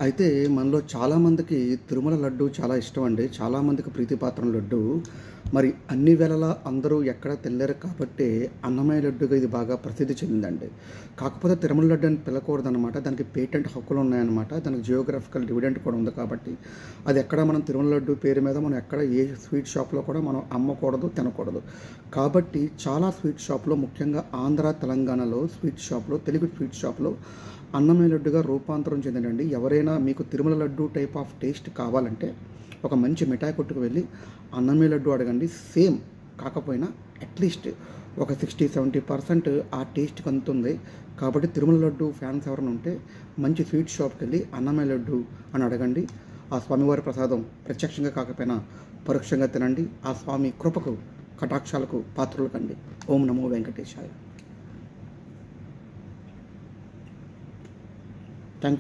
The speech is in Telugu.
అయితే మనలో చాలామందికి తిరుమల లడ్డు చాలా ఇష్టం అండి. చాలామందికి ప్రీతిపాత్రం లడ్డు. మరి అన్ని వేళలా అందరూ ఎక్కడ తినలేరు కాబట్టే అన్నమయ్య లడ్డుగా ఇది బాగా ప్రసిద్ధి చెందిందండి. కాకపోతే తిరుమల లడ్డు అని పిలవకూడదనమాట. దానికి పేటెంట్ హక్కులున్నాయన్నమాట. దానికి జియోగ్రాఫికల్ డివిడెంట్ కూడా ఉంది కాబట్టి, అది ఎక్కడ మనం తిరుమల లడ్డు పేరు మీద మనం ఎక్కడ ఏ స్వీట్ షాప్‌లో కూడా మనం అమ్మకూడదు, తినకూడదు. కాబట్టి చాలా స్వీట్ షాప్‌లో ముఖ్యంగా ఆంధ్ర, తెలంగాణలో స్వీట్ షాప్‌లో తెలుగు స్వీట్ షాప్‌లో అన్నమయ్య లడ్డుగా రూపాంతరం చెందిందండి. ఎవరైనా మీకు Tirumala laddu type of taste కావాలంటే ఒక మంచి మిఠాయి కొట్టుకు వెళ్ళి అన్నమయ్య లడ్డు అడగండి. సేమ్ కాకపోయినా అట్లీస్ట్ ఒక 60-70% ఆ టేస్ట్‌కి అందుతుంది. కాబట్టి తిరుమల లడ్డు ఫ్యాన్స్ ఎవరైనా ఉంటే మంచి స్వీట్ షాప్‌కి వెళ్ళి అన్నమయ్య లడ్డు అని అడగండి. ఆ స్వామివారి ప్రసాదం ప్రత్యక్షంగా కాకపోయినా పరోక్షంగా తినండి. ఆ స్వామి కృపకు, కటాక్షాలకు పాత్రులు కండి. ఓం నమో వెంకటేశాయ. Thank you.